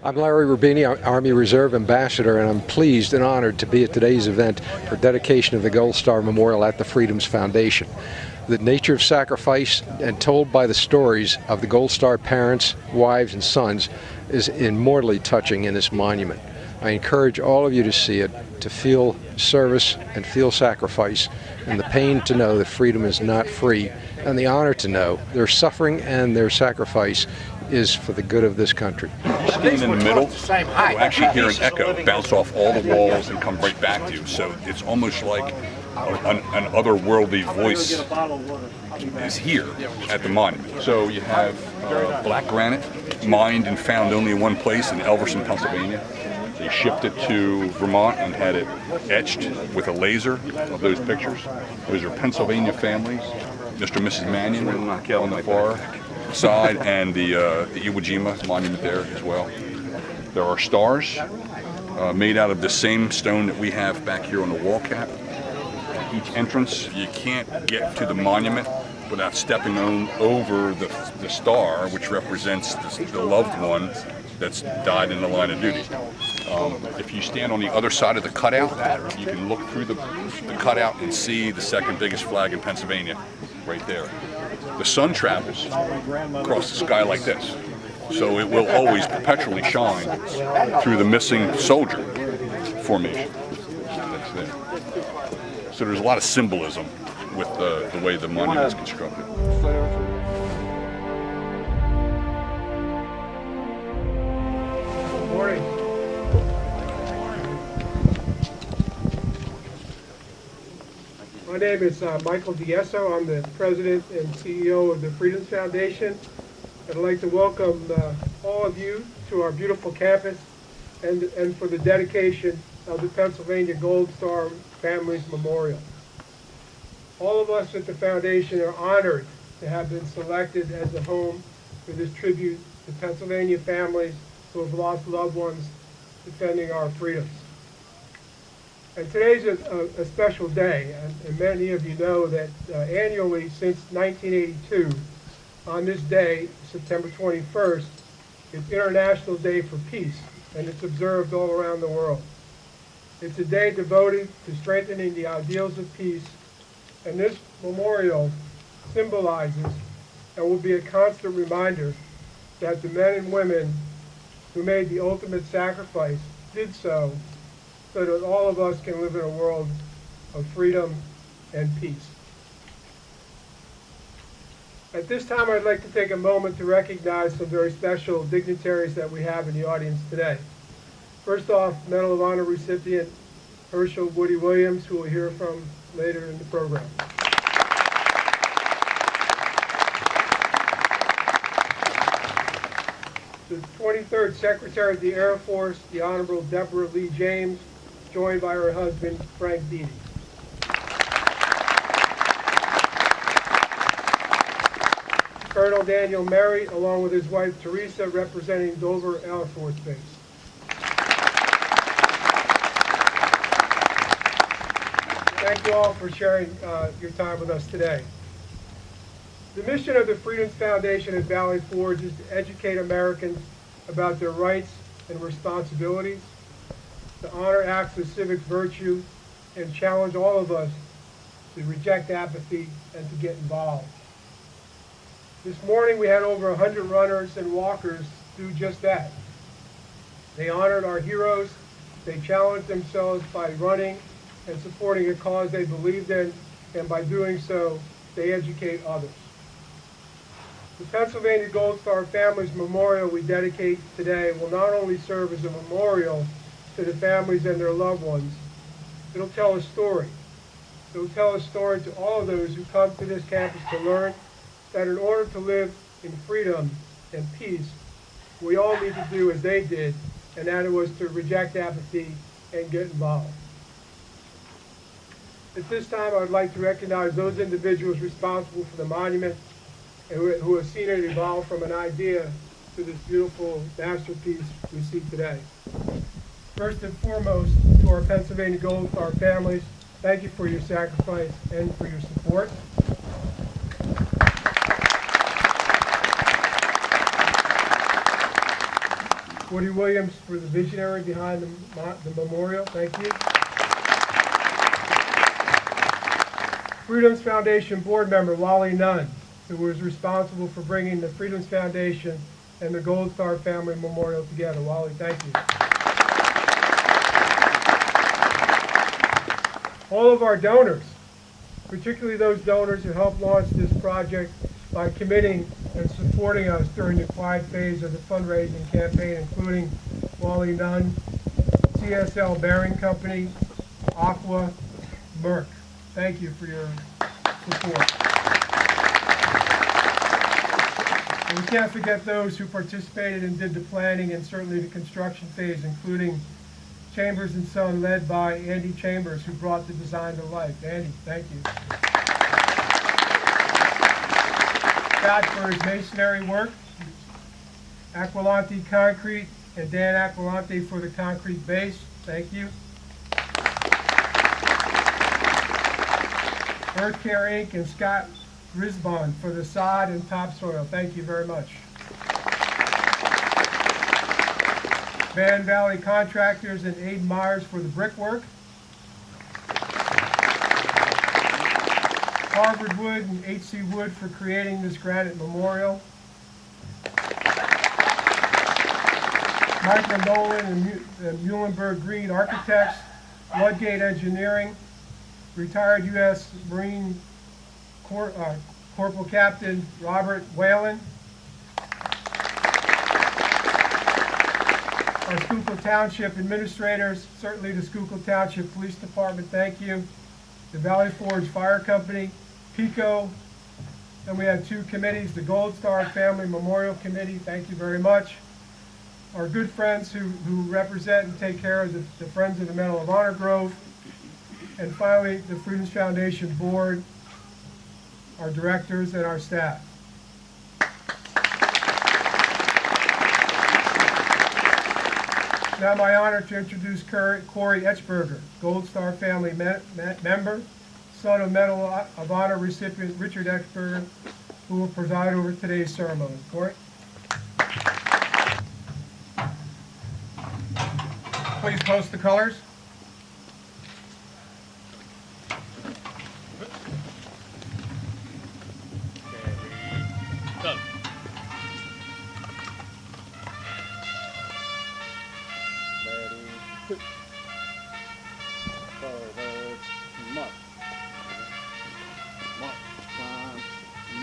I'm Larry Rubini, Army Reserve Ambassador, and I'm pleased and honored to be at today's event for dedication of the Gold Star Memorial at the Freedoms Foundation. The nature of sacrifice and told by the stories of the Gold Star parents, wives, and sons is immortally touching in this monument. I encourage all of you to see it, to feel service and feel sacrifice, and the pain to know that freedom is not free, and the honor to know their suffering and their sacrifice is for the good of this country. You stand in the middle, you actually hear an echo bounce off all the walls and come right back to you. So it's almost like an otherworldly voice is here at the monument. So you have black granite, mined and found only in one place in Elverson, Pennsylvania. They shipped it to Vermont and had it etched with a laser of those pictures. Those are Pennsylvania families, Mr. and Mrs. Mannion on the far side, and the Iwo Jima monument there as well. There are stars made out of the same stone that we have back here on the wall cap. Each entrance, you can't get to the monument without stepping over the star, which represents the loved one that's died in the line of duty. If you stand on the other side of the cutout, you can look through the cutout and see the second biggest flag in Pennsylvania right there. The sun travels across the sky like this, so it will always perpetually shine through the missing soldier formation that's there. So there's a lot of symbolism with the way the monument is constructed. Good morning. My name is Michael Diesso. I'm the President and CEO of the Freedoms Foundation. I'd like to welcome all of you to our beautiful campus and for the dedication of the Pennsylvania Gold Star Families Memorial. All of us at the Foundation are honored to have been selected as the home for this tribute to Pennsylvania families who have lost loved ones defending our freedoms. And today's a special day, and many of you know that annually since 1982, on this day, September 21st, it's International Day for Peace, and it's observed all around the world. It's a day devoted to strengthening the ideals of peace, and this memorial symbolizes and will be a constant reminder that the men and women who made the ultimate sacrifice did so that all of us can live in a world of freedom and peace. At this time, I'd like to take a moment to recognize some very special dignitaries that we have in the audience today. First off, Medal of Honor recipient Herschel Woody Williams, who we'll hear from later in the program. The 23rd Secretary of the Air Force, the Honorable Deborah Lee James, joined by her husband, Frank Deedy. Colonel Daniel Merry, along with his wife Teresa, representing Dover Air Force Base. Thank you all for sharing your time with us today. The mission of the Freedoms Foundation at Valley Forge is to educate Americans about their rights and responsibilities, to honor acts of civic virtue, and challenge all of us to reject apathy and to get involved. This morning we had over 100 runners and walkers do just that. They honored our heroes, they challenged themselves by running and supporting a cause they believed in, and by doing so, they educate others. The Pennsylvania Gold Star Families Memorial we dedicate today will not only serve as a memorial to the families and their loved ones, it'll tell a story. It'll tell a story to all of those who come to this campus to learn that in order to live in freedom and peace, we all need to do as they did, and that it was to reject apathy and get involved. At this time, I would like to recognize those individuals responsible for the monument and who have seen it evolve from an idea to this beautiful masterpiece we see today. First and foremost, to our Pennsylvania Gold Star families, thank you for your sacrifice and for your support. Woody Williams for the visionary behind the memorial. Thank you. Freedoms Foundation board member Wally Nunn, who was responsible for bringing the Freedoms Foundation and the Gold Star Family Memorial together. Wally, thank you. All of our donors, particularly those donors who helped launch this project by committing and supporting us during the quiet phase of the fundraising campaign, including Wally Nunn, CSL Bearing Company, Aqua, Merck. Thank you for your support. And we can't forget those who participated and did the planning and certainly the construction phase, including Chambers & Son, led by Andy Chambers, who brought the design to life. Andy, thank you. Scott for his masonry work, Aquilante Concrete, and Dan Aquilante for the concrete base. Thank you. Earth Care Inc. and Scott Risbon for the sod and topsoil. Thank you very much. Van Valley Contractors and Aiden Myers for the brickwork. Harvard Wood and H.C. Wood for creating this granite memorial. Michael Nolan and Muhlenberg Green Architects. Ludgate Engineering. Retired U.S. Marine Corporal Captain Robert Whalen. Our Schuylkill Township administrators, certainly the Schuylkill Township Police Department, thank you. The Valley Forge Fire Company, PICO, and we have two committees, the Gold Star Family Memorial Committee, thank you very much. Our good friends who represent and take care of the Friends of the Medal of Honor Grove. And finally, the Freedoms Foundation Board, our directors, and our staff. Now my honor to introduce Corey Etchberger, Gold Star Family member, son of Medal of Honor recipient Richard Etchberger, who will preside over today's ceremony. Corey? Please post the colors. Go. Ready, forward, march. March, time,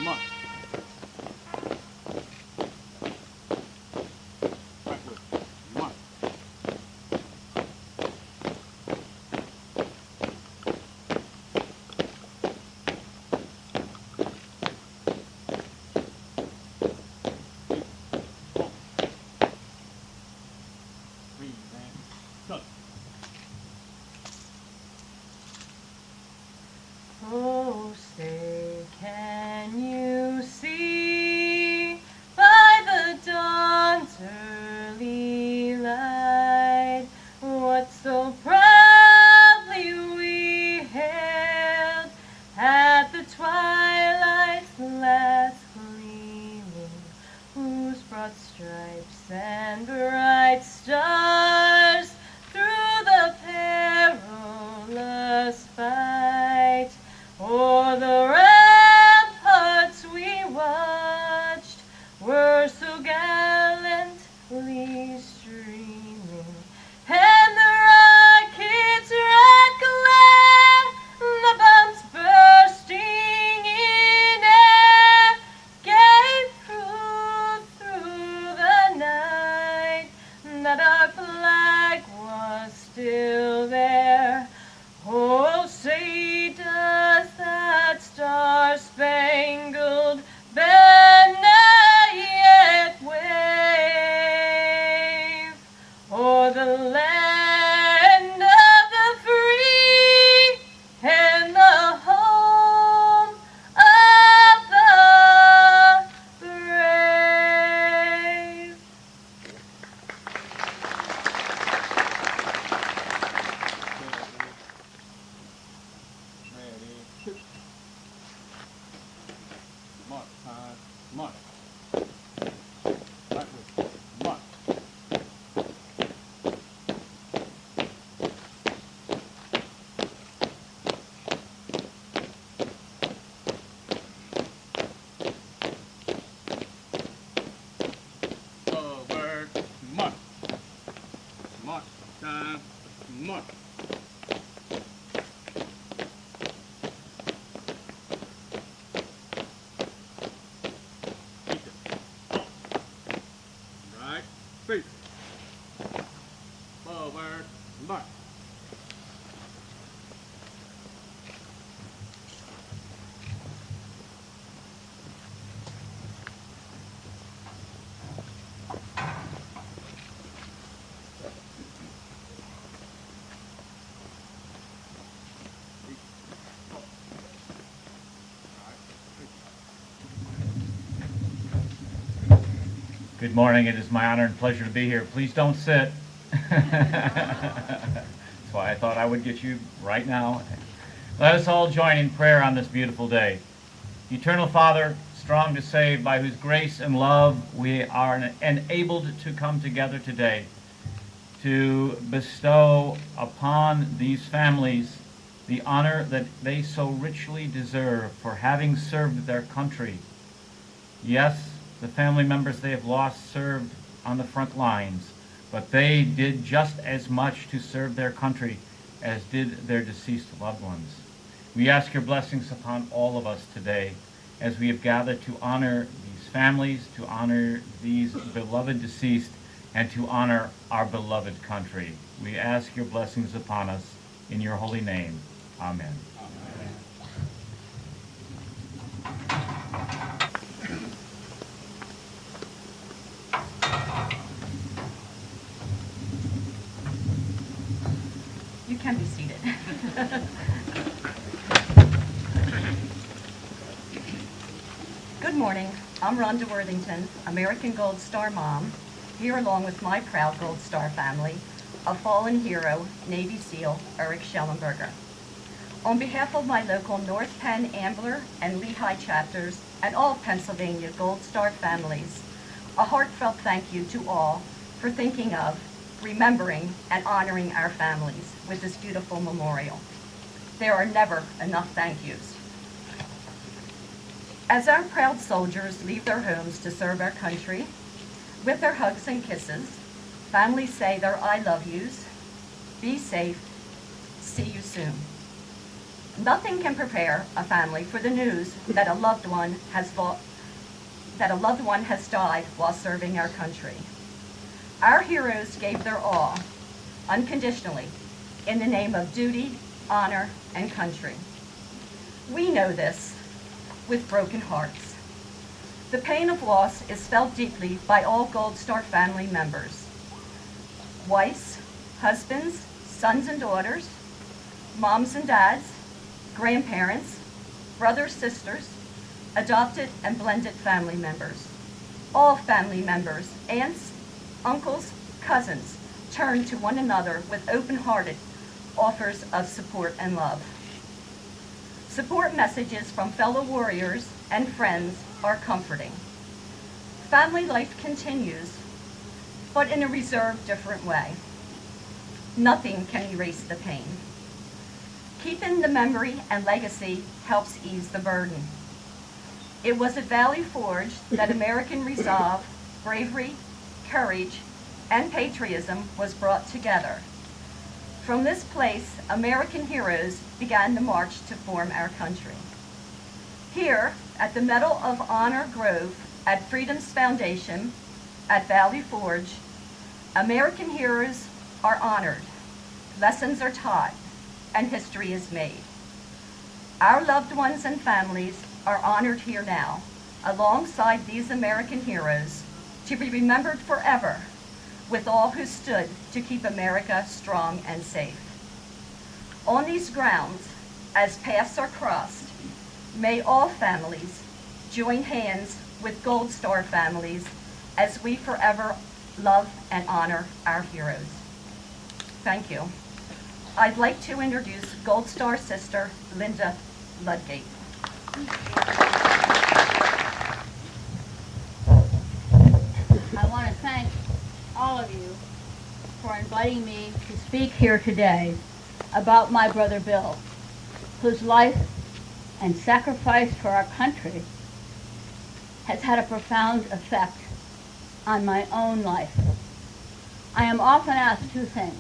march. Backward, march. Oh, say, can you see by the dawn's early light what so proudly we hailed at the twilight's last gleaming, whose broad stripes and bright stars through the perilous fight o'er the ramparts we watched were so gallantly streaming, and the rockets rattling, the bombs bursting in air, gave proof through the night that our flag was still there. Oh, say does that star-spangled banner yet wave o'er the land of the free and the home of the brave? month. Right, feet. Forward, march. Good morning. It is my honor and pleasure to be here. Please don't sit. That's why I thought I would get you right now. Let us all join in prayer on this beautiful day. Eternal Father, strong to save, by whose grace and love we are enabled to come together today to bestow upon these families the honor that they so richly deserve for having served their country. Yes, the family members they have lost served on the front lines, but they did just as much to serve their country as did their deceased loved ones. We ask your blessings upon all of us today as we have gathered to honor these families, to honor these beloved deceased, and to honor our beloved country. We ask your blessings upon us in your holy name. Amen. You can be seated. Good morning. I'm Rhonda Worthington, American Gold Star mom, here along with my proud Gold Star family, a fallen hero, Navy SEAL Eric Schellenberger. On behalf of my local North Penn, Ambler, and Lehigh chapters, and all Pennsylvania Gold Star families, a heartfelt thank you to all for thinking of, remembering, and honoring our families with this beautiful memorial. There are never enough thank yous. As our proud soldiers leave their homes to serve our country, with their hugs and kisses, families say their I love yous. Be safe. See you soon. Nothing can prepare a family for the news that a loved one has died while serving our country. Our heroes gave their all, unconditionally, in the name of duty, honor, and country. We know this with broken hearts. The pain of loss is felt deeply by all Gold Star family members. Wives, husbands, sons and daughters, moms and dads, grandparents, brothers, sisters, adopted and blended family members. All family members, aunts, uncles, cousins, turn to one another with open-hearted offers of support and love. Support messages from fellow warriors and friends are comforting. Family life continues, but in a reserved, different way. Nothing can erase the pain. Keeping the memory and legacy helps ease the burden. It was at Valley Forge that American resolve, bravery, courage, and patriotism was brought together. From this place, American heroes began the march to form our country. Here, at the Medal of Honor Grove at Freedom's Foundation at Valley Forge, American heroes are honored, lessons are taught, and history is made. Our loved ones and families are honored here now, alongside these American heroes, to be remembered forever with all who stood to keep America strong and safe. On these grounds, as paths are crossed, may all families join hands with Gold Star families as we forever love and honor our heroes. Thank you. I'd like to introduce Gold Star sister Linda Ludgate. I want to thank all of you for inviting me to speak here today about my brother Bill, whose life and sacrifice for our country has had a profound effect on my own life. I am often asked two things.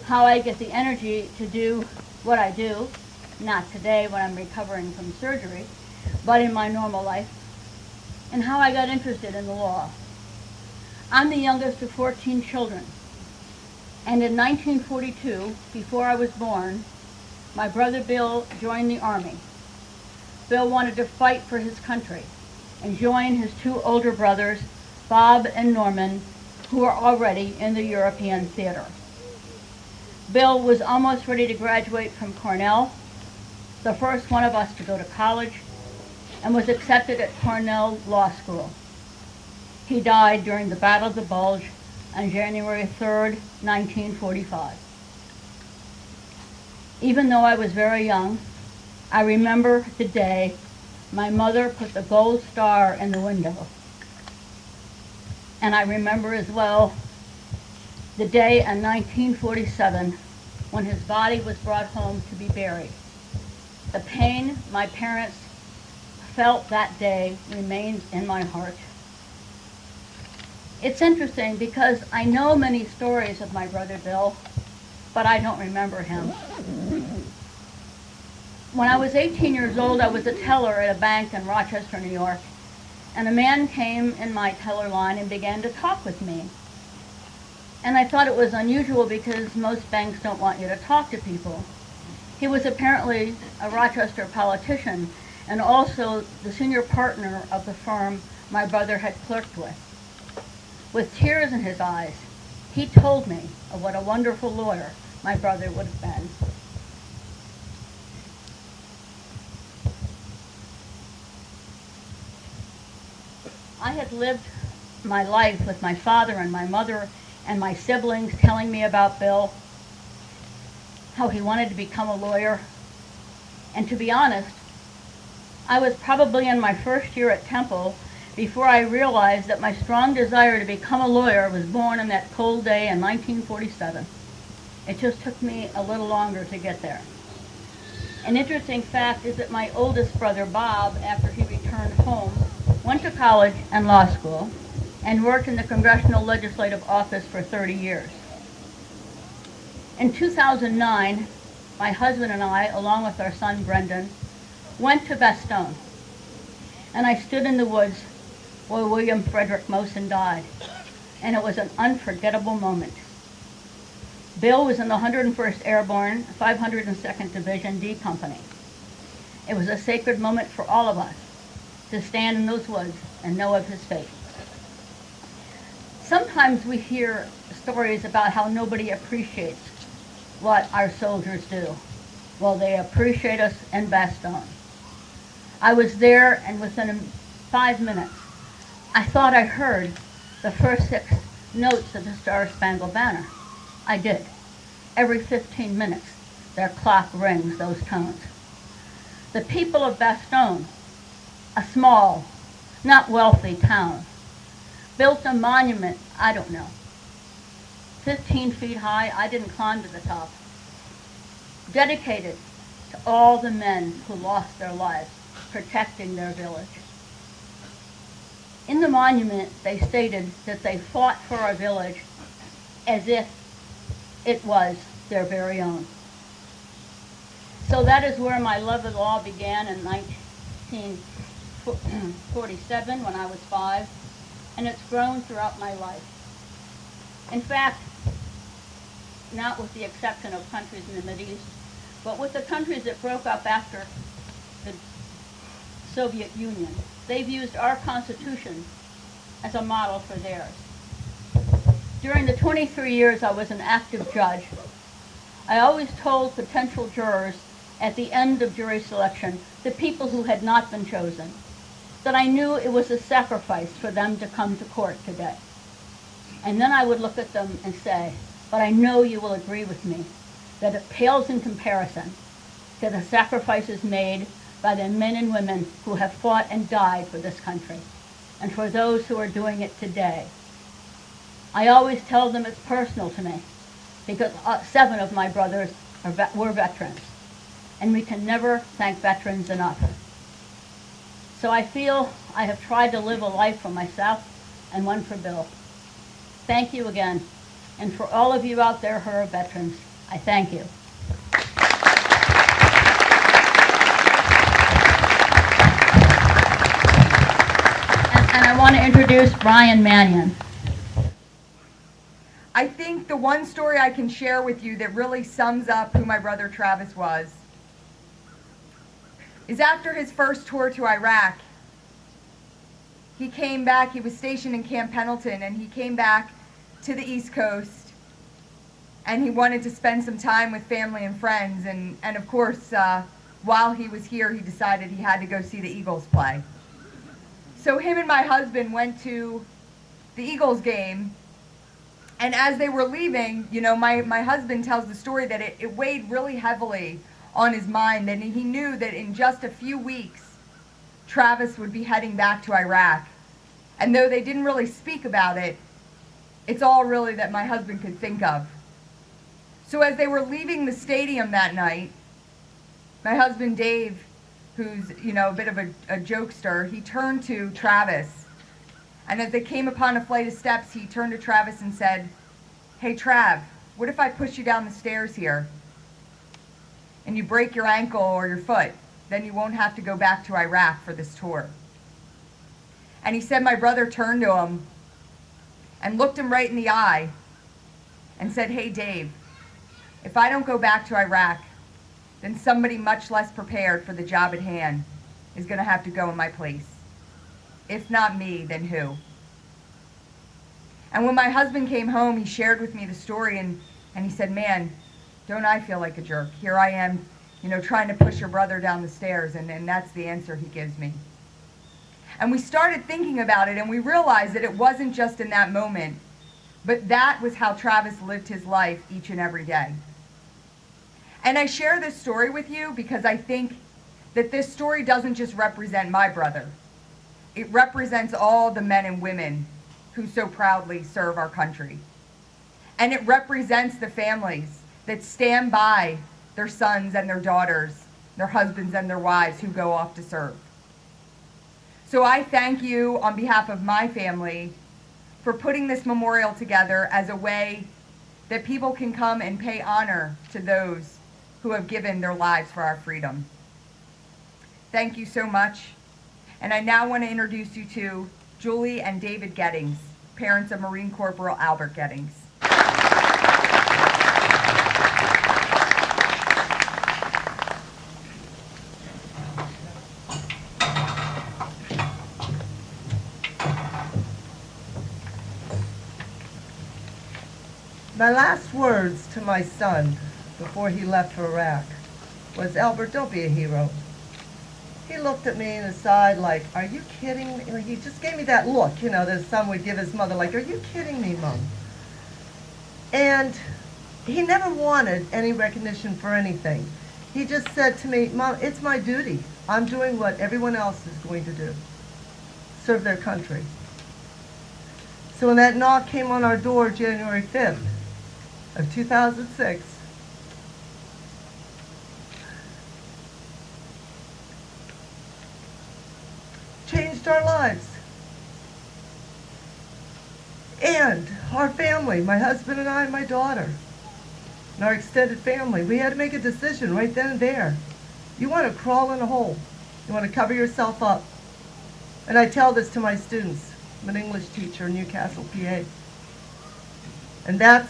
how I get the energy to do what I do, not today when I'm recovering from surgery, but in my normal life, and how I got interested in the law. I'm the youngest of 14 children, and in 1942, before I was born, my brother Bill joined the Army. Bill wanted to fight for his country and join his two older brothers, Bob and Norman, who were already in the European theater. Bill was almost ready to graduate from Cornell, the first one of us to go to college, and was accepted at Cornell Law School. He died during the Battle of the Bulge on January 3rd, 1945. Even though I was very young, I remember the day my mother put the gold star in the window. And I remember as well the day in 1947 when his body was brought home to be buried. The pain my parents felt that day remains in my heart. It's interesting because I know many stories of my brother Bill, but I don't remember him. When I was 18 years old, I was a teller at a bank in Rochester, New York, and a man came in my teller line and began to talk with me. And I thought it was unusual because most banks don't want you to talk to people. He was apparently a Rochester politician and also the senior partner of the firm my brother had clerked with. With tears in his eyes, he told me of what a wonderful lawyer my brother would have been. I had lived my life with my father and my mother and my siblings telling me about Bill, how he wanted to become a lawyer. And to be honest, I was probably in my first year at Temple before I realized that my strong desire to become a lawyer was born on that cold day in 1947. It just took me a little longer to get there. An interesting fact is that my oldest brother, Bob, after he returned home, went to college and law school and worked in the Congressional Legislative Office for 30 years. In 2009, my husband and I, along with our son Brendan, went to Bastogne, and I stood in the woods where William Frederick Mosen died, and it was an unforgettable moment. Bill was in the 101st Airborne, 502nd Division D Company. It was a sacred moment for all of us to stand in those woods and know of his fate. Sometimes we hear stories about how nobody appreciates what our soldiers do. Well, they appreciate us in Bastogne. I was there, and within 5 minutes, I thought I heard the first 6 notes of the Star-Spangled Banner. I did. Every 15 minutes, their clock rings those tones. The people of Bastogne, a small, not wealthy town, built a monument, 15 feet high, I didn't climb to the top, dedicated to all the men who lost their lives protecting their village. In the monument, they stated that they fought for our village as if it was their very own. So that is where my love of the law began in 1947 when I was 5, and it's grown throughout my life. In fact, not with the exception of countries in the Mideast, but with the countries that broke up after the Soviet Union, they've used our Constitution as a model for theirs. During the 23 years I was an active judge, I always told potential jurors at the end of jury selection, the people who had not been chosen, that I knew it was a sacrifice for them to come to court today. And then I would look at them and say, but I know you will agree with me that it pales in comparison to the sacrifices made by the men and women who have fought and died for this country, and for those who are doing it today. I always tell them it's personal to me, because 7 of my brothers were veterans, and we can never thank veterans enough. So I feel I have tried to live a life for myself and one for Bill. Thank you again, and for all of you out there who are veterans, I thank you. And I want to introduce Brian Mannion. I think the one story I can share with you that really sums up who my brother Travis was is after his first tour to Iraq. He came back, he was stationed in Camp Pendleton, and he came back to the East Coast, and he wanted to spend some time with family and friends, and of course, while he was here, he decided he had to go see the Eagles play. So him and my husband went to the Eagles game, and as they were leaving, you know, my husband tells the story that it weighed really heavily on his mind, and he knew that in just a few weeks, Travis would be heading back to Iraq. And though they didn't really speak about it, it's all really that my husband could think of. So as they were leaving the stadium that night, my husband Dave, who's, you know, a bit of a jokester, he turned to Travis. And as they came upon a flight of steps, he turned to Travis and said, "Hey Trav, what if I push you down the stairs here and you break your ankle or your foot? Then you won't have to go back to Iraq for this tour." And he said my brother turned to him and looked him right in the eye and said, "Hey Dave, if I don't go back to Iraq, then somebody much less prepared for the job at hand is going to have to go in my place. If not me, then who?" And when my husband came home, he shared with me the story, and he said, "Man, don't I feel like a jerk? Here I am, you know, trying to push your brother down the stairs," and that's the answer he gives me. And we started thinking about it, and we realized that it wasn't just in that moment, but that was how Travis lived his life each and every day. And I share this story with you because I think that this story doesn't just represent my brother. It represents all the men and women who so proudly serve our country. And it represents the families that stand by their sons and their daughters, their husbands and their wives who go off to serve. So I thank you on behalf of my family for putting this memorial together as a way that people can come and pay honor to those who have given their lives for our freedom. Thank you so much. And I now want to introduce you to Julie and David Gettings, parents of Marine Corporal Albert Gettings. My last words to my son before he left for Iraq was, "Albert, don't be a hero." He looked at me and aside like, "Are you kidding me?" He just gave me that look, you know, that a son would give his mother, like, "Are you kidding me, Mom?" And he never wanted any recognition for anything. He just said to me, "Mom, it's my duty. I'm doing what everyone else is going to do. Serve their country." So when that knock came on our door January 5th of 2006, changed our lives. And our family, my husband and I and my daughter, and our extended family, we had to make a decision right then and there. You want to crawl in a hole. You want to cover yourself up. And I tell this to my students. I'm an English teacher in Newcastle, PA. And that's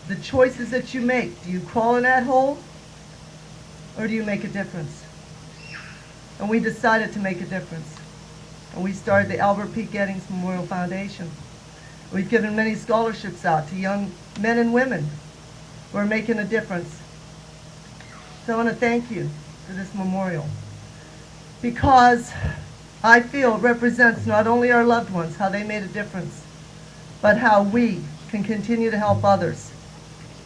the choices that you make. Do you crawl in that hole, or do you make a difference? And we decided to make a difference. And we started the Albert P. Gettings Memorial Foundation. We've given many scholarships out to young men and women who are making a difference. So I want to thank you for this memorial, because I feel it represents not only our loved ones, how they made a difference, but how we can continue to help others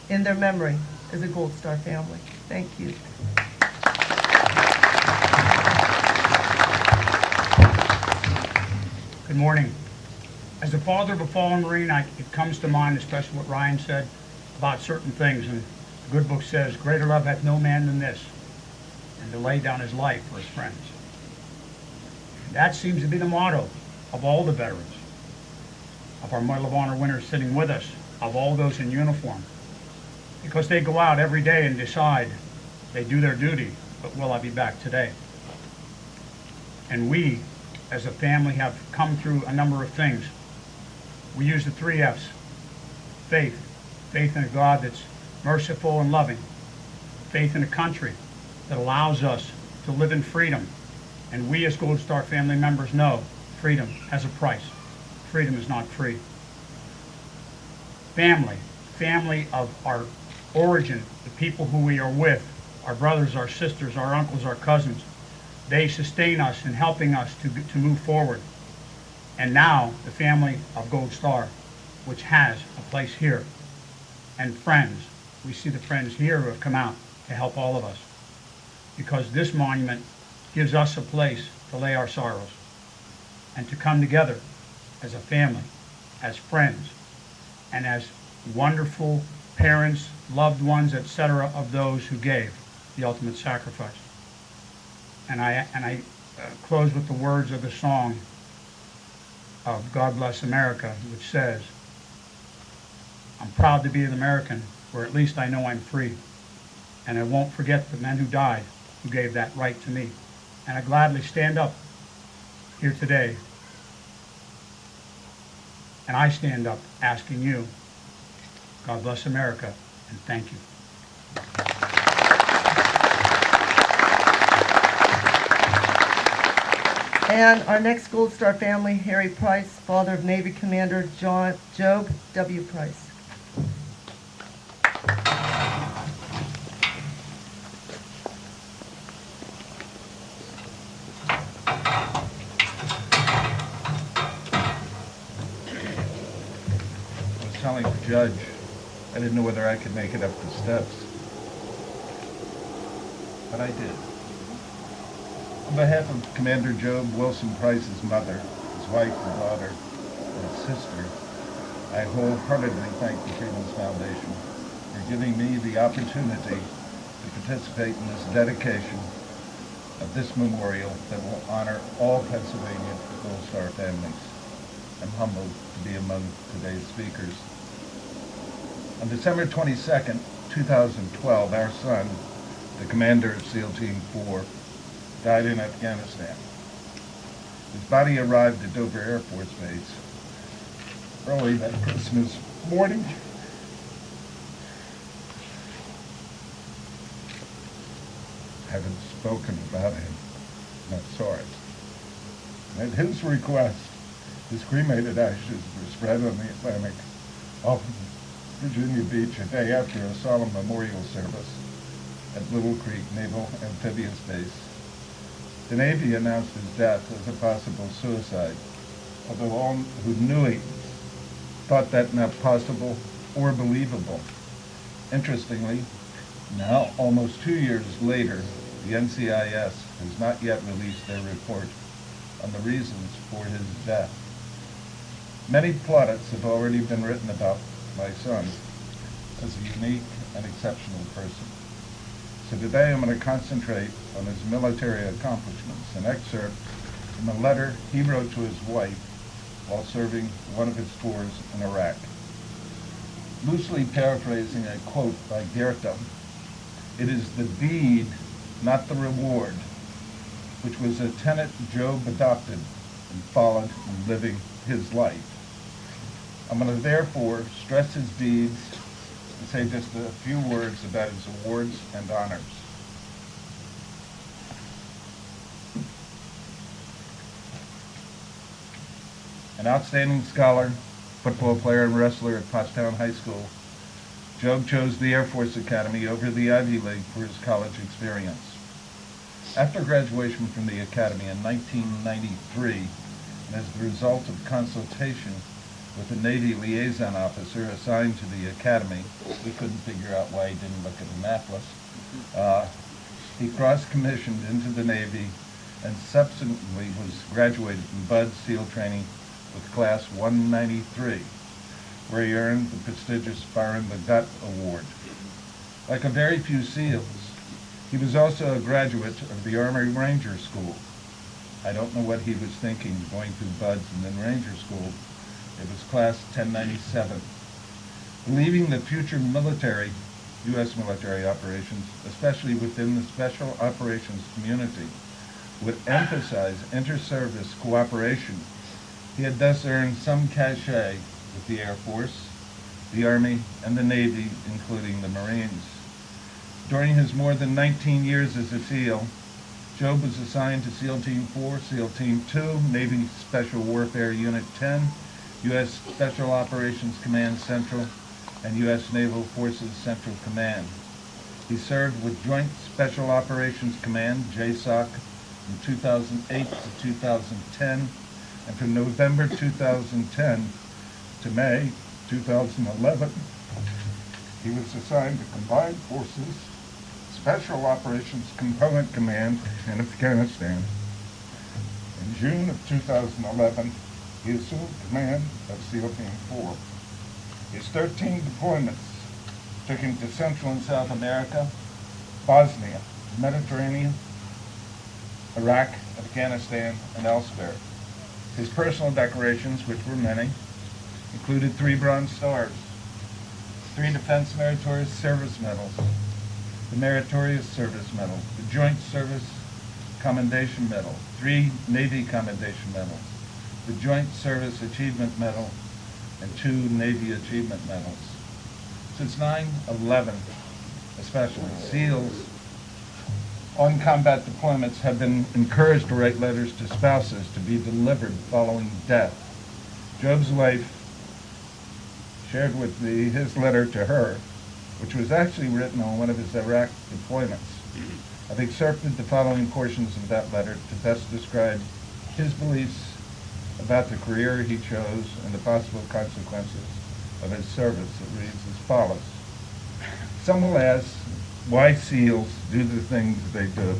in their memory as a Gold Star family. Thank you. Good morning. As a father of a fallen Marine, it comes to mind, especially what Ryan said about certain things. And the good book says, "Greater love hath no man than this, and to lay down his life for his friends." And that seems to be the motto of all the veterans, of our Medal of Honor winners sitting with us, of all those in uniform. because they go out every day and decide they do their duty, but will I be back today? And we, as a family, have come through a number of things. We use the 3 F's. Faith. Faith in a God that's merciful and loving. Faith in a country that allows us to live in freedom. And we as Gold Star family members know freedom has a price. Freedom is not free. Family. Family of our origin, the people who we are with, our brothers, our sisters, our uncles, our cousins. They sustain us in helping us to move forward. And now the family of Gold Star, which has a place here. And friends. We see the friends here who have come out to help all of us. Because this monument gives us a place to lay our sorrows and to come together as a family, as friends, and as wonderful parents, loved ones, etc., of those who gave the ultimate sacrifice. And I close with the words of the song of God Bless America, which says, I'm proud to be an American, or at least I know I'm free. And I won't forget the men who died, who gave that right to me. And I gladly stand up here today. And I stand up asking you, God bless America, and thank you. And our next Gold Star family, Harry Price, father of Navy Commander Job W. Price. Telling the judge I didn't know whether I could make it up the steps, but I did. On behalf of Commander Job Wilson Price's mother, his wife and daughter, and his sister, I wholeheartedly thank the Freedoms Foundation for giving me the opportunity to participate in this dedication of this memorial that will honor all Pennsylvania Gold Star families. I'm humbled to be among today's speakers. On December 22nd, 2012, our son, the commander of SEAL Team 4, died in Afghanistan. His body arrived at Dover Air Force Base early that Christmas morning. I haven't spoken about him, and I'm sorry. At his request, his cremated ashes were spread on the Atlantic off Virginia Beach a day after a solemn memorial service at Little Creek Naval Amphibious Base. The Navy announced his death as a possible suicide, although all who knew him thought that not possible or believable. Interestingly, now almost 2 years later, the NCIS has not yet released their report on the reasons for his death. Many plaudits have already been written about my son as a unique and exceptional person. So today I'm going to concentrate on his military accomplishments, an excerpt from a letter he wrote to his wife while serving one of his tours in Iraq. Loosely paraphrasing a quote by Goethe, "It is the deed, not the reward," which was a tenet Job adopted and followed in living his life. I'm going to therefore stress his deeds and say just a few words about his awards and honors. An outstanding scholar, football player, and wrestler at Pottstown High School, Job chose the Air Force Academy over the Ivy League for his college experience. After graduation from the Academy in 1993, and as the result of consultation with a Navy liaison officer assigned to the Academy, we couldn't figure out why he didn't look at Annapolis, he cross-commissioned into the Navy and subsequently was graduated from Bud SEAL training with Class 193, where he earned the prestigious Fire in the Gut Award. Like a very few SEALs, he was also a graduate of the Army Ranger School. I don't know what he was thinking going through Buds and then Ranger School. It was Class 1097. Believing the future military U.S. military operations, especially within the special operations community, would emphasize inter-service cooperation. He had thus earned some cachet with the Air Force, the Army, and the Navy, including the Marines. During his more than 19 years as a SEAL, Job was assigned to SEAL Team 4, SEAL Team 2, Navy Special Warfare Unit 10, U.S. Special Operations Command Central, and U.S. Naval Forces Central Command. He served with Joint Special Operations Command, JSOC, from 2008 to 2010, and from November 2010 to May 2011, he was assigned to Combined Forces Special Operations Component Command in Afghanistan. In June of 2011, he assumed command of SEAL Team 4. His 13 deployments took him to Central and South America, Bosnia, Mediterranean, Iraq, Afghanistan, and elsewhere. His personal decorations, which were many, included 3 Bronze Stars, 3 Defense Meritorious Service Medals, the Meritorious Service Medal, the Joint Service Commendation Medal, 3 Navy Commendation Medals, the Joint Service Achievement Medal, and 2 Navy Achievement Medals. Since 9/11, especially, SEALs on combat deployments have been encouraged to write letters to spouses to be delivered following death. Job's wife shared with me his letter to her, which was actually written on one of his Iraq deployments. I've excerpted the following portions of that letter to best describe his beliefs about the career he chose and the possible consequences of his service. It reads as follows. Some will ask why SEALs do the things they do.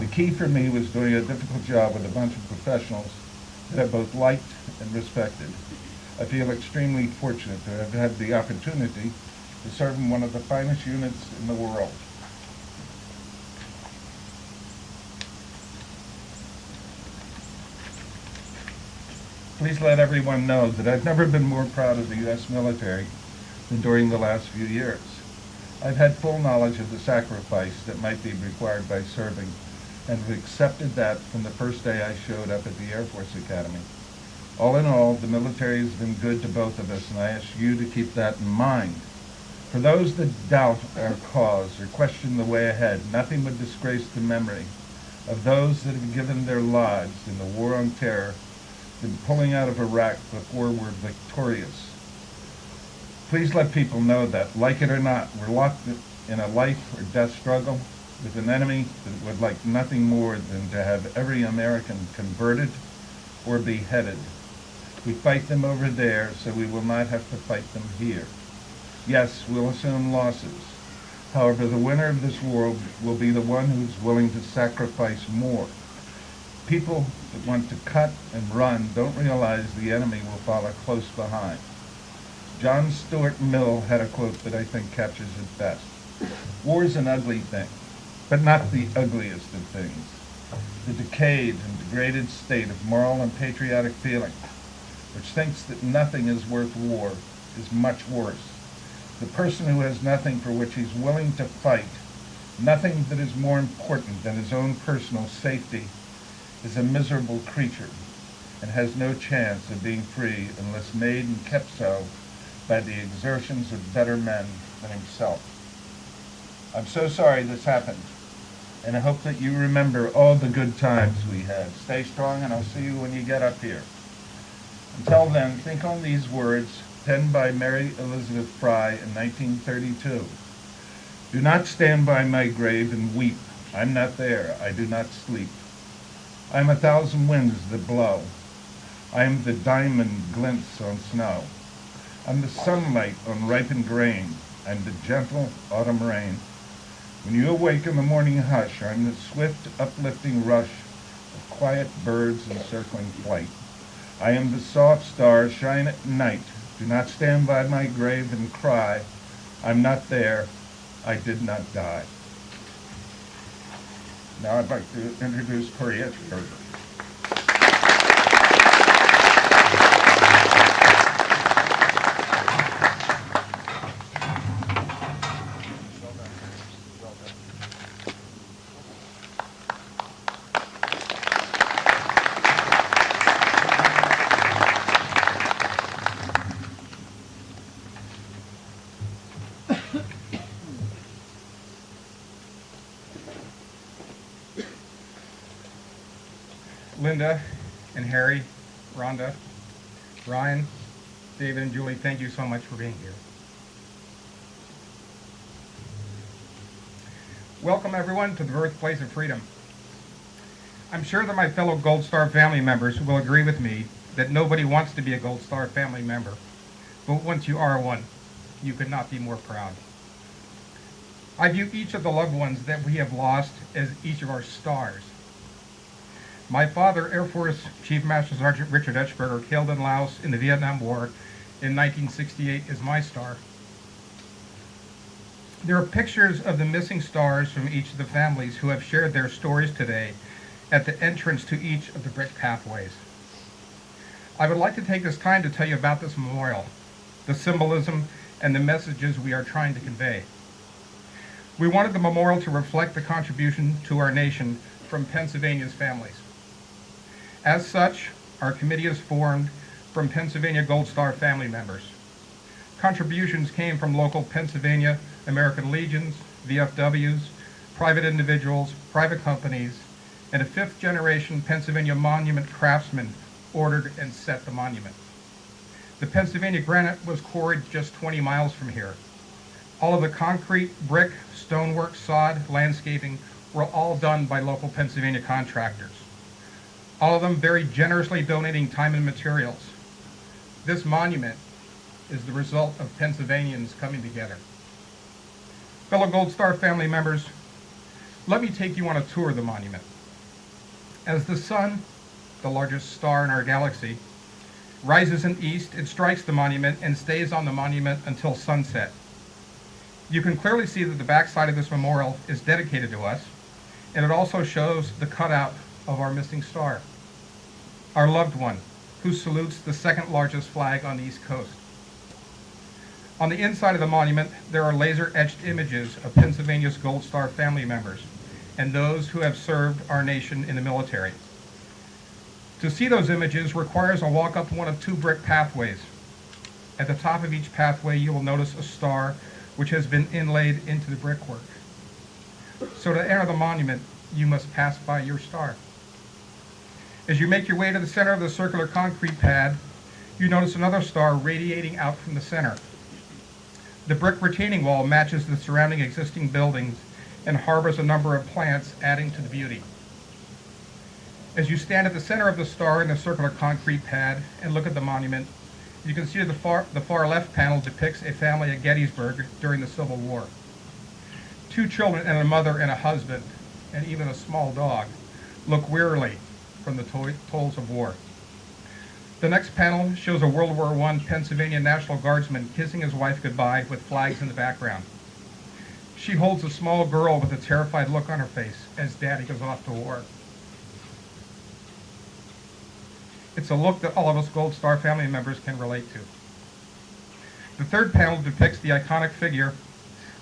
The key for me was doing a difficult job with a bunch of professionals that I both liked and respected. I feel extremely fortunate to have had the opportunity to serve in one of the finest units in the world. Please let everyone know that I've never been more proud of the U.S. military than during the last few years. I've had full knowledge of the sacrifice that might be required by serving, and have accepted that from the first day I showed up at the Air Force Academy. All in all, the military has been good to both of us, and I ask you to keep that in mind. For those that doubt our cause or question the way ahead, nothing would disgrace the memory of those that have given their lives in the war on terror than pulling out of Iraq before we're victorious. Please let people know that, like it or not, we're locked in a life or death struggle with an enemy that would like nothing more than to have every American converted or beheaded. We fight them over there, so we will not have to fight them here. Yes, we'll assume losses. However, the winner of this war will be the one who's willing to sacrifice more. People that want to cut and run don't realize the enemy will follow close behind. John Stuart Mill had a quote that I think captures it best. War's an ugly thing, but not the ugliest of things. The decayed and degraded state of moral and patriotic feeling, which thinks that nothing is worth war, is much worse. The person who has nothing for which he's willing to fight, nothing that is more important than his own personal safety, is a miserable creature and has no chance of being free unless made and kept so by the exertions of better men than himself. I'm so sorry this happened, and I hope that you remember all the good times we had. Stay strong, and I'll see you when you get up here. Until then, think on these words penned by Mary Elizabeth Fry in 1932. Do not stand by my grave and weep. I'm not there. I do not sleep. I am 1,000 winds that blow. I am the diamond glints on snow. I'm the sunlight on ripened grain. I'm the gentle autumn rain. When you awake in the morning hush, I'm the swift, uplifting rush of quiet birds in circling flight. I am the soft stars shine at night. Do not stand by my grave and cry. I'm not there. I did not die. Now I'd like to introduce Corey Etchberger. Linda and Harry, Rhonda, Ryan, David, and Julie, thank you so much for being here. Welcome everyone to the birthplace of freedom. I'm sure that my fellow Gold Star family members will agree with me that nobody wants to be a Gold Star family member, but once you are one, you could not be more proud. I view each of the loved ones that we have lost as each of our stars. My father, Air Force Chief Master Sergeant Richard Etchberger, killed in Laos in the Vietnam War in 1968, is my star. There are pictures of the missing stars from each of the families who have shared their stories today at the entrance to each of the brick pathways. I would like to take this time to tell you about this memorial, the symbolism, and the messages we are trying to convey. We wanted the memorial to reflect the contribution to our nation from Pennsylvania's families. As such, our committee is formed from Pennsylvania Gold Star family members. Contributions came from local Pennsylvania American Legions, VFWs, private individuals, private companies, and a fifth-generation Pennsylvania monument craftsman ordered and set the monument. The Pennsylvania granite was quarried just 20 miles from here. All of the concrete, brick, stonework, sod, landscaping were all done by local Pennsylvania contractors. All of them very generously donating time and materials. This monument is the result of Pennsylvanians coming together. Fellow Gold Star family members, let me take you on a tour of the monument. As the sun, the largest star in our galaxy, rises in the east, it strikes the monument and stays on the monument until sunset. You can clearly see that the backside of this memorial is dedicated to us, and it also shows the cutout of our missing star, our loved one, who salutes the second largest flag on the East Coast. On the inside of the monument, there are laser-etched images of Pennsylvania's Gold Star family members and those who have served our nation in the military. To see those images requires a walk up one of two brick pathways. At the top of each pathway, you will notice a star which has been inlaid into the brickwork. So to enter the monument, you must pass by your star. As you make your way to the center of the circular concrete pad, you notice another star radiating out from the center. The brick retaining wall matches the surrounding existing buildings and harbors a number of plants, adding to the beauty. As you stand at the center of the star in the circular concrete pad and look at the monument, you can see the far left panel depicts a family at Gettysburg during the Civil War. Two children and a mother and a husband, and even a small dog, look wearily from the toils of war. The next panel shows a World War I Pennsylvania National Guardsman kissing his wife goodbye with flags in the background. She holds a small girl with a terrified look on her face as Daddy goes off to war. It's a look that all of us Gold Star family members can relate to. The third panel depicts the iconic figure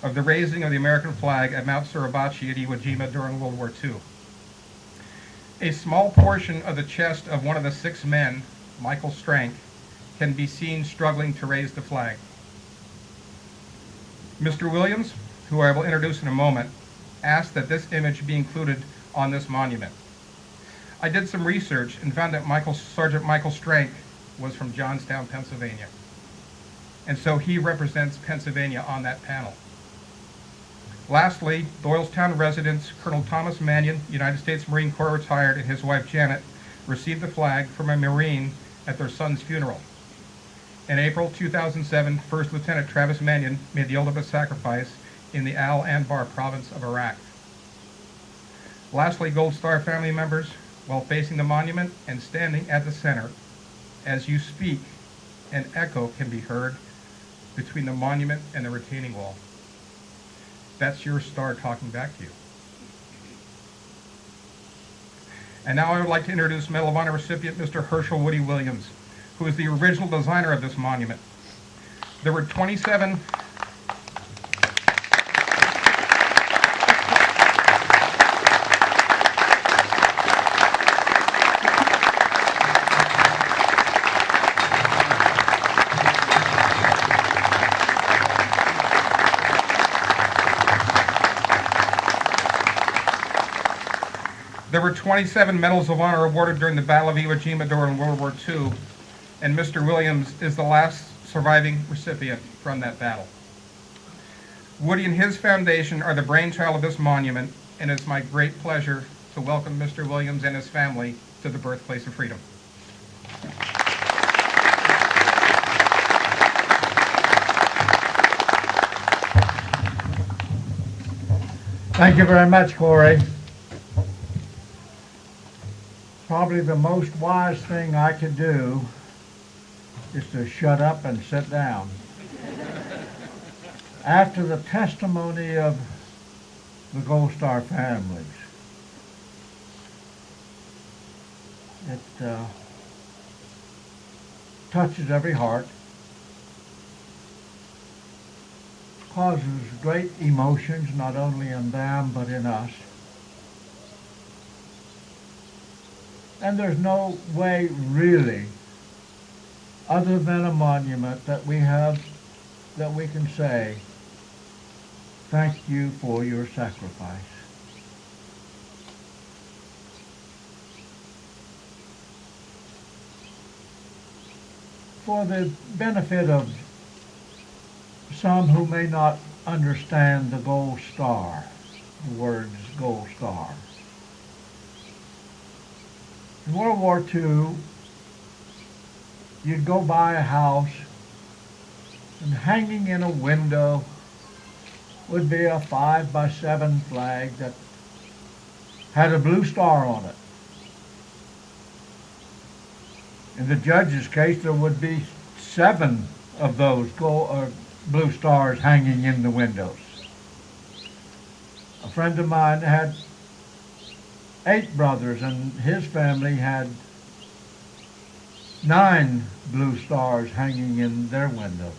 of the raising of the American flag at Mount Suribachi at Iwo Jima during World War II. A small portion of the chest of one of the 6 men, Michael Strank, can be seen struggling to raise the flag. Mr. Williams, who I will introduce in a moment, asked that this image be included on this monument. I did some research and found that Sergeant Michael Strank was from Johnstown, Pennsylvania. And so he represents Pennsylvania on that panel. Lastly, Doylestown residents Colonel Thomas Mannion, United States Marine Corps retired, and his wife Janet received the flag from a Marine at their son's funeral. In April 2007, First Lieutenant Travis Mannion made the ultimate sacrifice in the Al Anbar province of Iraq. Lastly, Gold Star family members, while facing the monument and standing at the center, as you speak, an echo can be heard between the monument and the retaining wall. That's your star talking back to you. And now I would like to introduce Medal of Honor recipient Mr. Herschel Woody Williams, who is the original designer of this monument. There were 27 There were 27 Medals of Honor awarded during the Battle of Iwo Jima during World War II, and Mr. Williams is the last surviving recipient from that battle. Woody and his foundation are the brainchild of this monument, and it's my great pleasure to welcome Mr. Williams and his family to the birthplace of freedom. Thank you very much, Corey. Probably the most wise thing I could do is to shut up and sit down. After the testimony of the Gold Star families, it touches every heart, causes great emotions not only in them but in us. And there's no way really, other than a monument, that we can say, thank you for your sacrifice. For the benefit of some who may not understand the Gold Star, the words Gold Star. In World War II, you'd go by a house and hanging in a window would be a 5x7 flag that had a blue star on it. In the judge's case, there would be 7 of those blue stars hanging in the windows. A friend of mine had 8 brothers, and his family had 9 blue stars hanging in their windows.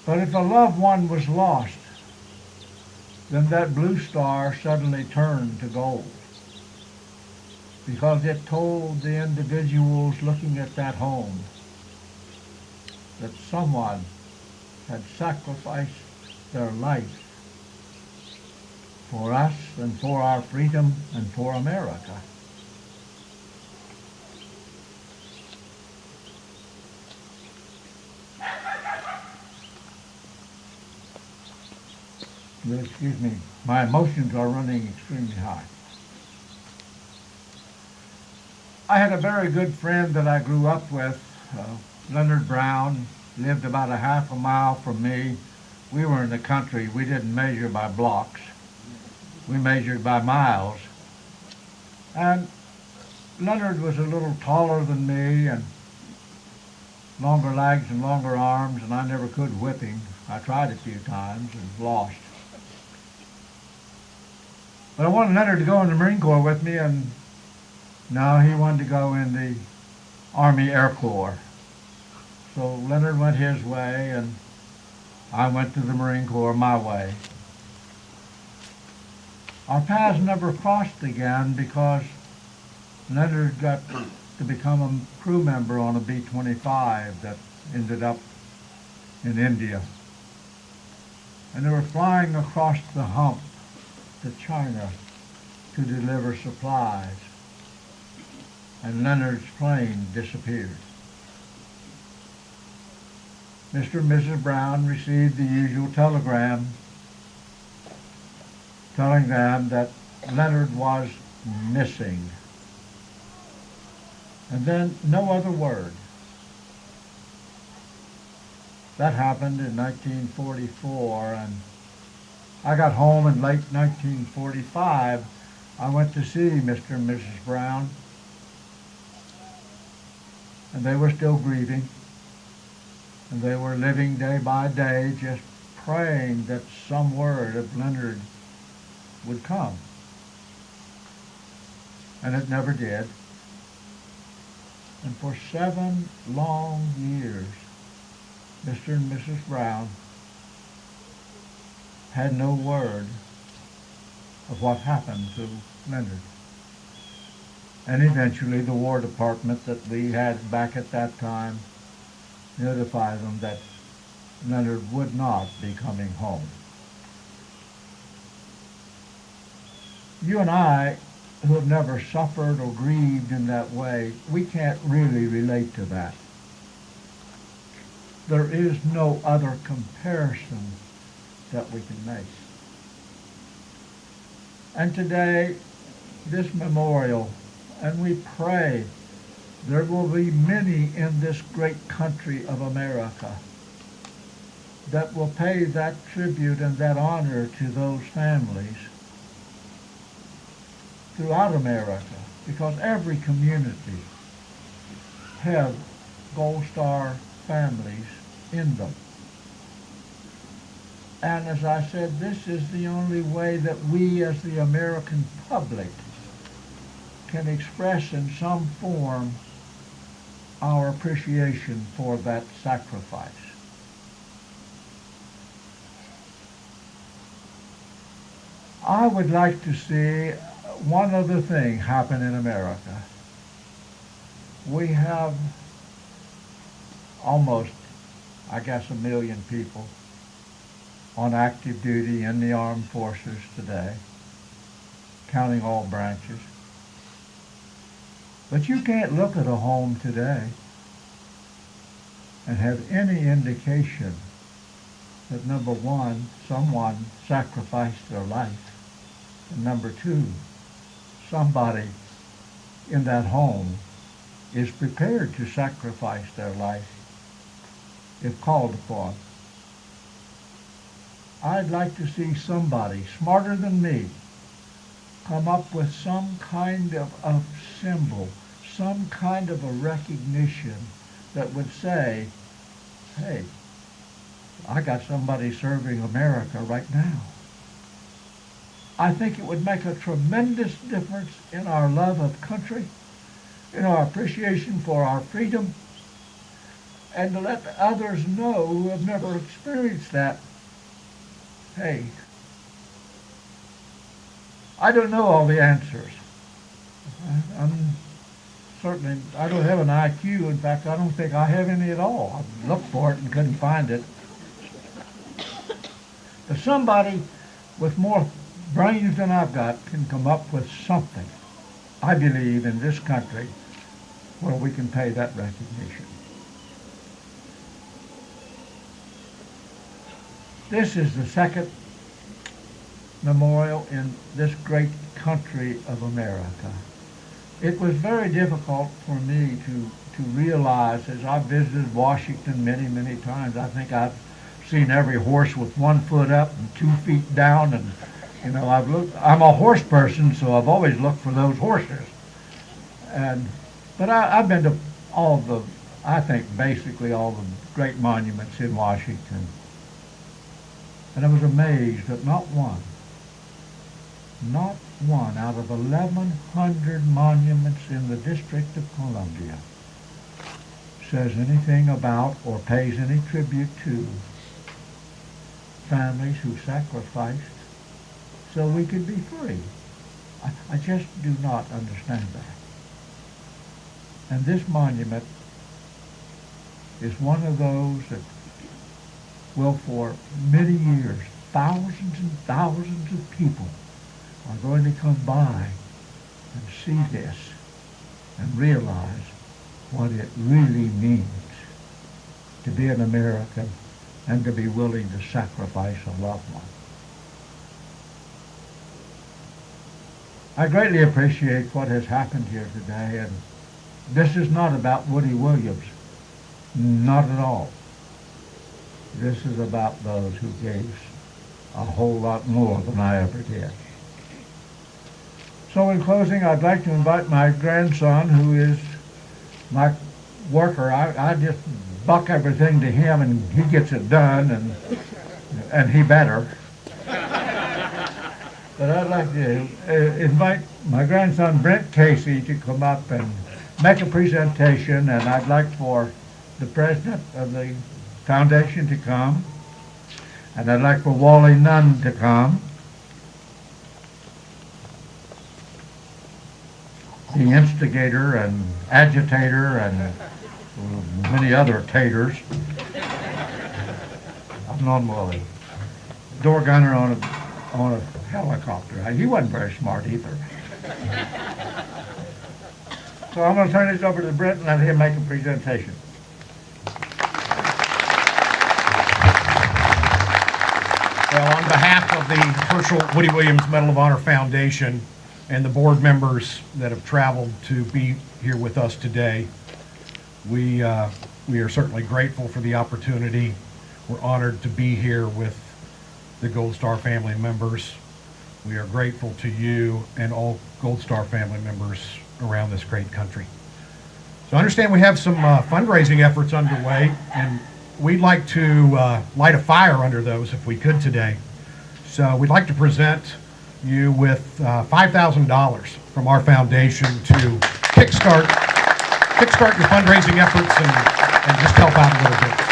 But if a loved one was lost, then that blue star suddenly turned to gold, because it told the individuals looking at that home that someone had sacrificed their life for us and for our freedom and for America. Excuse me, my emotions are running extremely high. I had a very good friend that I grew up with, Leonard Brown, lived about a half a mile from me. We were in the country. We didn't measure by blocks. We measured by miles. And Leonard was a little taller than me and longer legs and longer arms, and I never could whip him. I tried a few times and lost. But I wanted Leonard to go in the Marine Corps with me, and now he wanted to go in the Army Air Corps. So Leonard went his way, and I went to the Marine Corps my way. Our paths never crossed again because Leonard got to become a crew member on a B-25 that ended up in India. And they were flying across the hump to China to deliver supplies. And Leonard's plane disappeared. Mr. and Mrs. Brown received the usual telegram telling them that Leonard was missing. And then no other word. That happened in 1944, and I got home in late 1945. I went to see Mr. and Mrs. Brown, and they were still grieving, and they were living day by day just praying that some word of Leonard would come. And it never did. And for 7 long years, Mr. and Mrs. Brown had no word of what happened to Leonard. And eventually the War Department that we had back at that time notified them that Leonard would not be coming home. You and I, who have never suffered or grieved in that way, we can't really relate to that. There is no other comparison that we can make. And today, this memorial, and we pray there will be many in this great country of America that will pay that tribute and that honor to those families throughout America, because every community have Gold Star families in them. And as I said, this is the only way that we as the American public can express in some form our appreciation for that sacrifice. I would like to see one other thing happen in America. We have almost, I guess, 1 million people on active duty in the armed forces today, counting all branches. But you can't look at a home today and have any indication that, number one, someone sacrificed their life, and number two, somebody in that home is prepared to sacrifice their life if called upon. I'd like to see somebody smarter than me come up with some kind of symbol, some kind of a recognition that would say, hey, I got somebody serving America right now. I think it would make a tremendous difference in our love of country, in our appreciation for our freedom, and to let others know who have never experienced that, hey, I don't know all the answers. I'm certainly, I don't have an IQ. In fact, I don't think I have any at all. I looked for it and couldn't find it. But somebody with more brains than I've got can come up with something, I believe, in this country where we can pay that recognition. This is the second memorial in this great country of America. It was very difficult for me to realize, as I've visited Washington many, many times. I think I've seen every horse with 1 foot up and 2 feet down, and you know, I'm a horse person, so I've always looked for those horses. But I've been to I think basically all the great monuments in Washington. And I was amazed that not one out of 1,100 monuments in the District of Columbia says anything about or pays any tribute to families who sacrificed so we could be free. I just do not understand that. And this monument is one of those that will, for many years, thousands and thousands of people are going to come by and see this and realize what it really means to be an American and to be willing to sacrifice a loved one. I greatly appreciate what has happened here today, and this is not about Woody Williams, not at all. This is about those who gave a whole lot more than I ever did. So in closing, I'd like to invite my grandson, who is my worker. I just buck everything to him and he gets it done, and he better. But I'd like to invite my grandson Brent Casey to come up and make a presentation, and I'd like for the president of the foundation to come, and I'd like for Wally Nunn to come, the instigator and agitator and many other taters. I've known Wally. Door gunner on a helicopter. He wasn't very smart either. So I'm going to turn this over to Brent and let him make a presentation. Well, on behalf of the Herschel Woody Williams Medal of Honor Foundation and the board members that have traveled to be here with us today, we are certainly grateful for the opportunity. We're honored to be here with the Gold Star family members. We are grateful to you and all Gold Star family members around this great country. So I understand we have some fundraising efforts underway, and we'd like to light a fire under those if we could today. So we'd like to present you with $5,000 from our foundation to kickstart your fundraising efforts and just help out a little bit.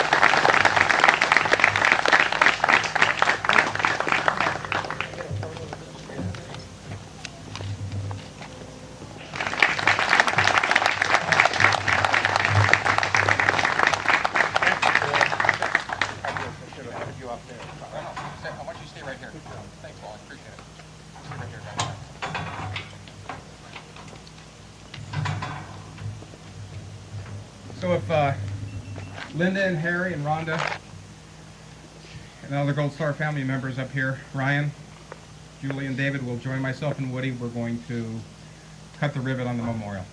So if Linda and Harry and Rhonda and other Gold Star family members up here, Ryan, Julie, and David will join myself and Woody. We're going to cut the ribbon on the memorial.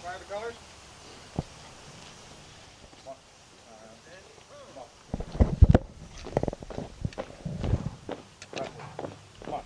Fire the colors. Come on.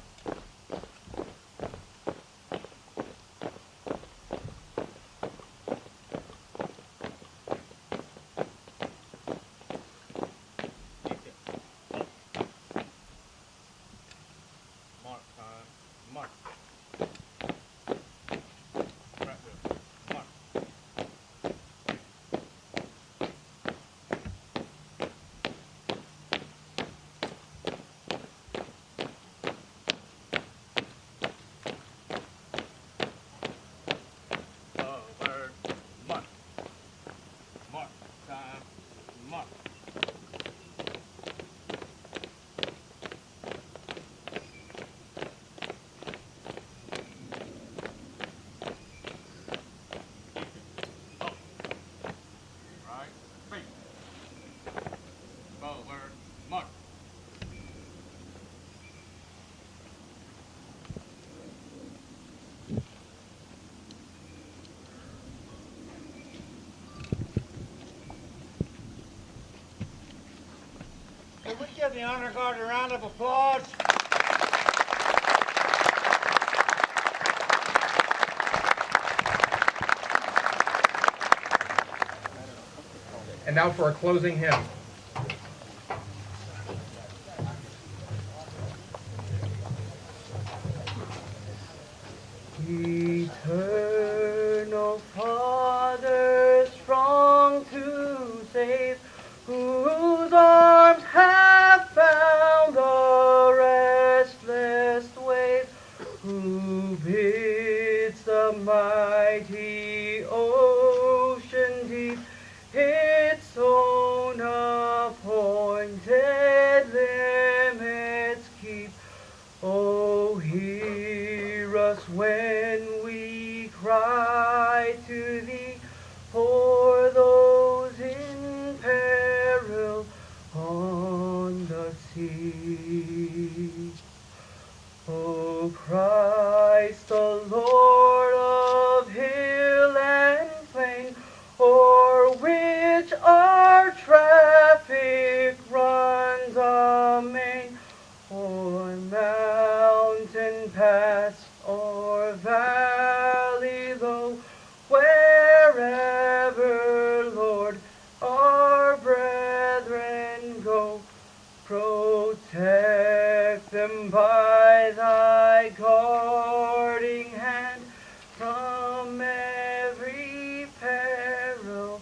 Can we give the honor guard a round of applause? And now for a closing hymn. Eternal Father, strong to save, whose arms have found the restless waves, who bids the mighty ocean deep its own appointed limits keep. Oh, hear us when we cry to thee for those in peril on the sea. O Christ, the Lord of hill and plain, o'er which our traffic runs amain, o'er mountain pass, o'er valley low, wherever, Lord, our brethren go, protect them by thy guarding hand from every peril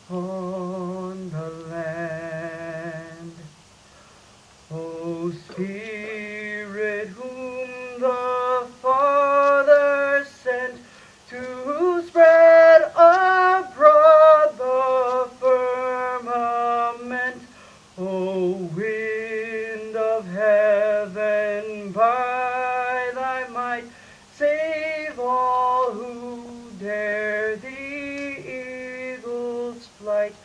on the land. O Spirit, whom the Father sent to spread abroad the firmament, O wind of heaven, by thy might save all who dare the eagle's flight,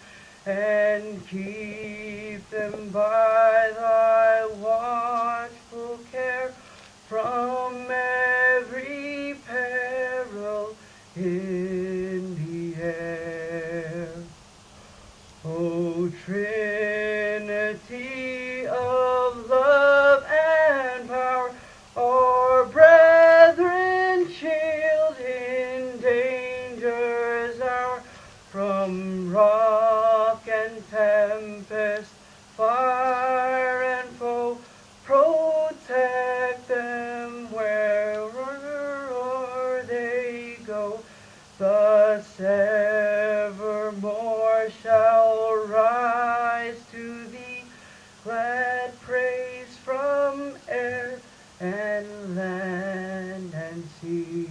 and keep them by thy watchful care from every peril in the air. O Trinity of love and power, our brethren shield in danger's hour, from rock and tempest, fire and foe, protect them wherever they go. Thus evermore shall rise to thee glad praise from air and land and sea.